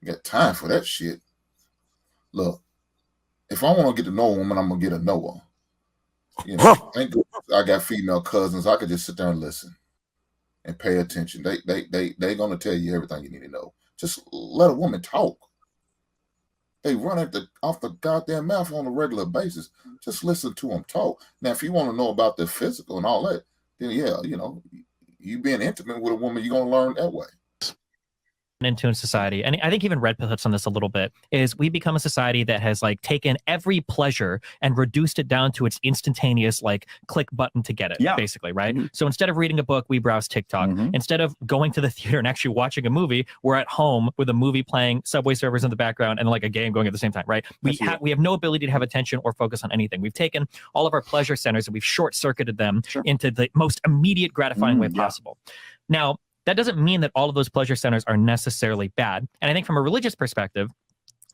Got time for that shit. Look, if I want to get to know a woman, I'm gonna get to know her. You know, thank God I got female cousins. I could just sit there and listen and pay attention. They gonna tell you everything you need to know. Just let a woman talk. They run off the goddamn mouth on a regular basis. Just listen to them talk. Now, if you want to know about the physical and all that, then yeah, you know, you being intimate with a woman, you're gonna learn that way. Into in society, and I think even Red Pill hits on this a little bit, is we become a society that has like taken every pleasure and reduced it down to its instantaneous like click button to get it, basically, right? So instead of reading a book, we browse TikTok. Instead of going to the theater and actually watching a movie, we're at home with a movie playing, Subway servers in the background, and like a game going at the same time, right? We have no ability to have attention or focus on anything. We've taken all of our pleasure centers and we've short-circuited them into the most immediate gratifying way possible. Now, that doesn't mean that all of those pleasure centers are necessarily bad. And I think from a religious perspective,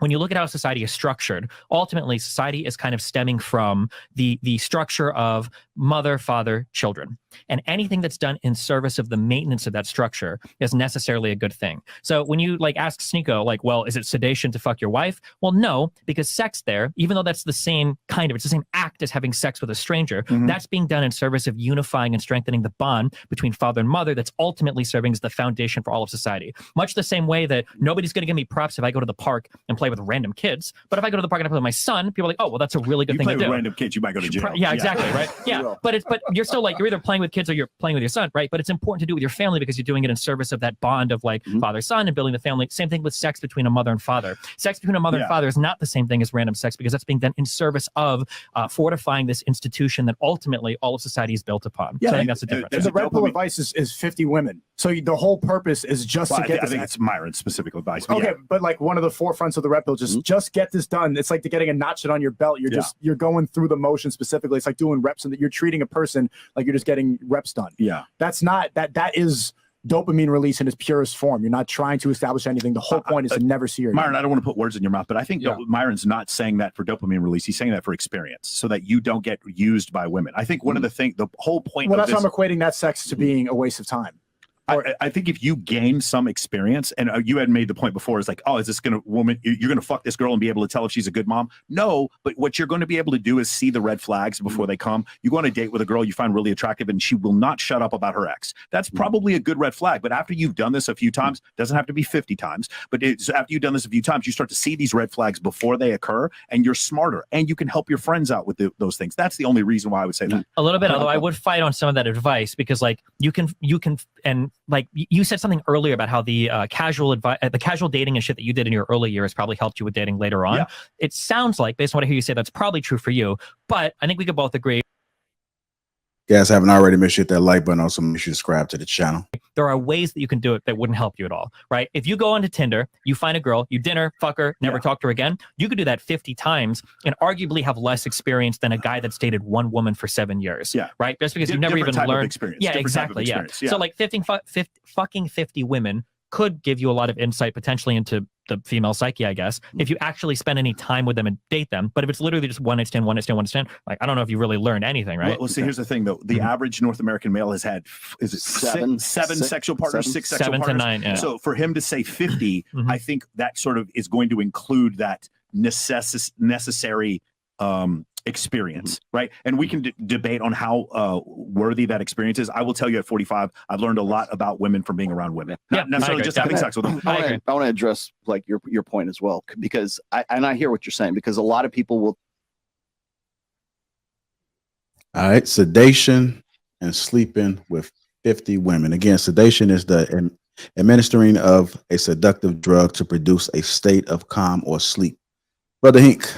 when you look at how society is structured, ultimately society is kind of stemming from the structure of mother, father, children. And anything that's done in service of the maintenance of that structure is necessarily a good thing. So when you like ask Sneeko, like, well, is it sedation to fuck your wife? Well, no, because sex there, even though that's the same kind of, it's the same act as having sex with a stranger, that's being done in service of unifying and strengthening the bond between father and mother that's ultimately serving as the foundation for all of society. Much the same way that nobody's going to give me props if I go to the park and play with random kids, but if I go to the park and I play with my son, people are like, oh, well, that's a really good thing to do. You play with random kids, you might go to jail. Yeah, exactly, right? Yeah, but you're still like, you're either playing with kids or you're playing with your son, right? But it's important to do with your family because you're doing it in service of that bond of like father-son and building the family. Same thing with sex between a mother and father. Sex between a mother and father is not the same thing as random sex because that's being done in service of fortifying this institution that ultimately all of society is built upon. So I think that's the difference. And the Red Pill advice is 50 women. So the whole purpose is just to get this. I think it's Myron's specific advice. Okay, but like one of the forefronts of the Red Pill, just get this done. It's like getting a notch on your belt. You're going through the motion specifically. It's like doing reps and that you're treating a person like you're just getting reps done. Yeah. That's not that is dopamine release in its purest form. You're not trying to establish anything. The whole point is to never see her. Myron, I don't want to put words in your mouth, but I think Myron's not saying that for dopamine release. He's saying that for experience so that you don't get used by women. I think one of the things, the whole point well, of that's how I'm equating that sex to being a waste of time. I think if you gain some experience, and you had made the point before, is like, oh, is this going to you're going to fuck this girl and be able to tell if she's a good mom? No, but what you're going to be able to do is see the red flags before they come. You go on a date with a girl you find really attractive and she will not shut up about her ex. That's probably a good red flag. But after you've done this a few times, doesn't have to be 50 times, but after you've done this a few times, you start to see these red flags before they occur and you're smarter and you can help your friends out with those things. That's the only reason why I would say that. A little bit, although I would fight on some of that advice because like you can, and like you said something earlier about how the casual dating and shit that you did in your early years probably helped you with dating later on. It sounds like, based on what I hear you say, that's probably true for you. But I think we could both agree. Guys, haven't already made sure to hit that like button. Also, make sure to subscribe to the channel. There are ways that you can do it that wouldn't help you at all, right? If you go onto Tinder, you find a girl, you dinner, fuck her, never talk to her again. You could do that 50 times and arguably have less experience than a guy that's dated one woman for 7 years, right? Just because you never even learned. Experience. Yeah, exactly. Yeah. So like fucking 50 women could give you a lot of insight potentially into the female psyche, I guess, if you actually spend any time with them and date them. But if it's literally just one night stand, like, I don't know if you really learned anything, right? Well, see, here's the thing, though. The average North American male has had, is it seven sexual partners, six sexual partners? 7 to 9, yeah. So for him to say 50, I think that sort of is going to include that necessary experience, right? And we can debate on how worthy that experience is. I will tell you at 45, I've learned a lot about women from being around women, not necessarily just having sex with them. I want to address like your point as well, because I hear what you're saying, because a lot of people will. All right, sedation and sleeping with 50 women. Again, sedation is the administering of a seductive drug to produce a state of calm or sleep. Brother Hink,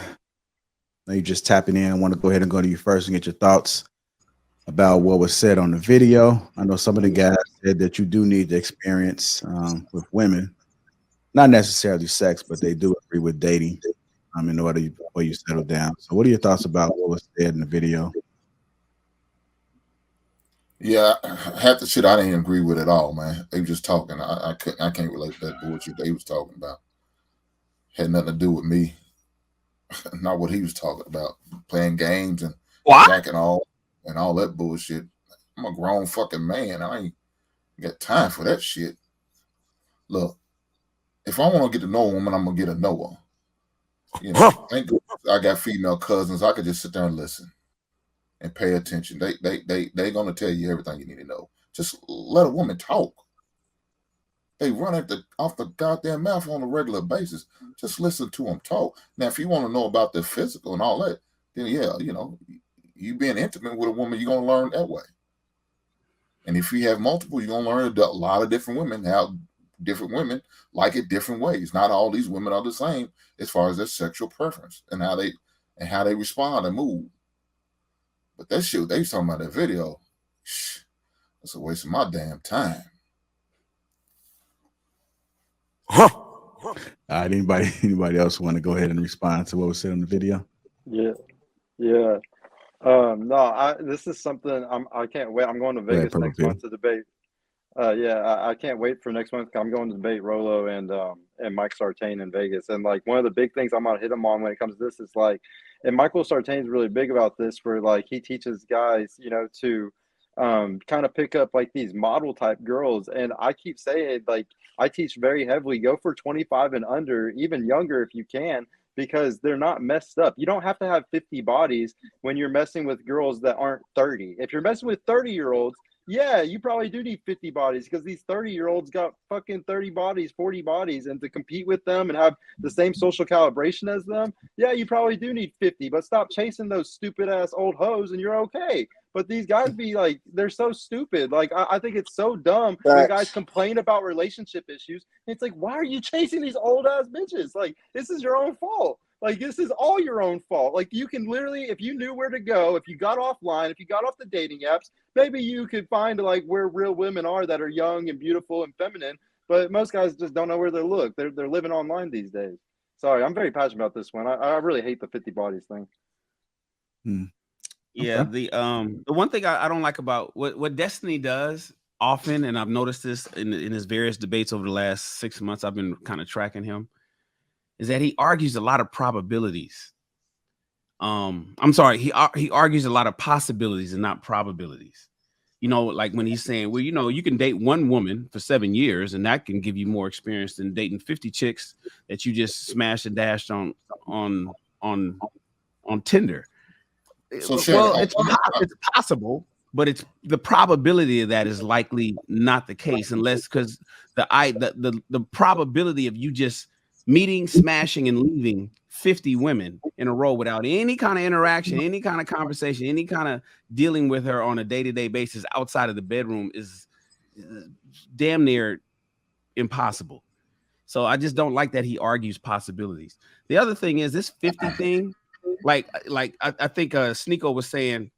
now you're just tapping in. I want to go ahead and go to you first and get your thoughts about what was said on the video. I know some of the guys said that you do need the experience with women, not necessarily sex, but they do agree with dating in order before you settle down. So what are your thoughts about what was said in the video? Yeah, half the shit I didn't agree with at all, man. They were just talking. I can't relate to that bullshit they was talking about. Had nothing to do with me. Not what he was talking about. Playing games and jacking all and all that bullshit. I'm a grown fucking man. I ain't got time for that shit. Look, if I want to get to know a woman, I'm gonna get to know her. You know, thank goodness I got female cousins. I could just sit there and listen and pay attention. They gonna tell you everything you need to know. Just let a woman talk. They run off the goddamn mouth on a regular basis. Just listen to them talk. Now, if you want to know about the physical and all that, then yeah, you know, you being intimate with a woman, you're gonna learn that way. And if you have multiple, you're gonna learn a lot of different women, how different women like it different ways. Not all these women are the same as far as their sexual preference and how they respond and move. But that shit they was talking about that video, that's a waste of my damn time. All right, anybody else want to go ahead and respond to what was said on the video? Yeah. No, this is something I can't wait. I'm going to Vegas next month to debate. I can't wait for next month. I'm going to debate Rolo and Mike Sartain in Vegas. And like one of the big things I'm gonna hit him on when it comes to this is like, and Michael Sartain's really big about this, where like he teaches guys, you know, to kind of pick up like these model type girls. And I keep saying, like, I teach very heavily, go for 25 and under, even younger if you can, because they're not messed up. You don't have to have 50 bodies when you're messing with girls that aren't 30. If you're messing with 30-year-olds, yeah, you probably do need 50 bodies, because these 30-year-olds got fucking 30 bodies, 40 bodies, and to compete with them and have the same social calibration as them, yeah, you probably do need 50, but stop chasing those stupid ass old hoes and you're okay. But these guys be like, they're so stupid. Like, I think it's so dumb when guys complain about relationship issues. It's like, why are you chasing these old ass bitches? Like, this is your own fault. Like, this is all your own fault. Like, you can literally, if you knew where to go, if you got offline, if you got off the dating apps, maybe you could find like where real women are that are young and beautiful and feminine. But most guys just don't know where they look. They're living online these days. Sorry, I'm very passionate about this one. I really hate the 50 bodies thing. Yeah, the one thing I don't like about what Destiny does often, and I've noticed this in his various debates over the last 6 months, I've been kind of tracking him, is that he argues a lot of probabilities. I'm sorry, he argues a lot of possibilities and not probabilities. You know, like when he's saying, well, you know, you can date one woman for 7 years and that can give you more experience than dating 50 chicks that you just smashed and dashed on Tinder. So, well, it's possible, but it's the probability of that is likely not the case, unless because the probability of you just meeting, smashing, and leaving 50 women in a row without any kind of interaction, any kind of conversation, any kind of dealing with her on a day-to-day basis outside of the bedroom is damn near impossible. So I just don't like that he argues possibilities. The other thing is this 50 thing. Like I think Sneeko was saying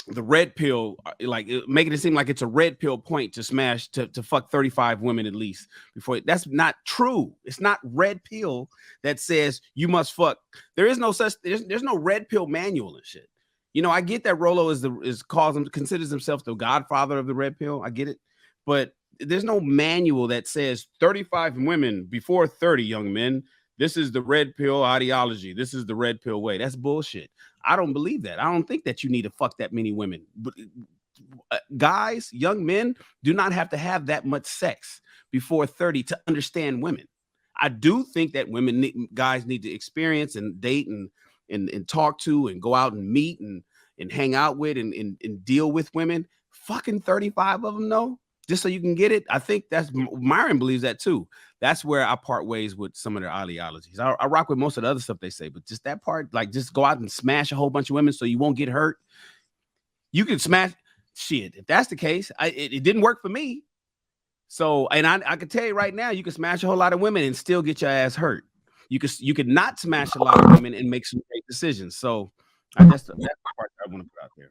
the red pill, like making it seem like it's a red pill point to smash to fuck 35 women at least before. That's not true. It's not red pill that says you must fuck. There is no such. There's no red pill manual and shit. You know, I get that Rolo considers himself the godfather of the red pill. I get it, but there's no manual that says 35 women before 30 young men. This is the red pill ideology. This is the red pill way. That's bullshit. I don't believe that. I don't think that you need to fuck that many women. But guys, young men do not have to have that much sex before 30 to understand women. I do think that guys need to experience and date and talk to and go out and meet and hang out with and deal with women. Fucking 35 of them, though. Just so you can get it. I think that's Myron believes that too. That's where I part ways with some of their ideologies. I rock with most of the other stuff they say, but just that part, like just go out and smash a whole bunch of women so you won't get hurt. You can smash shit. If that's the case, it didn't work for me. So, and I can tell you right now, you can smash a whole lot of women and still get your ass hurt. You could not smash a lot of women and make some great decisions. So that's the part I want to put out there.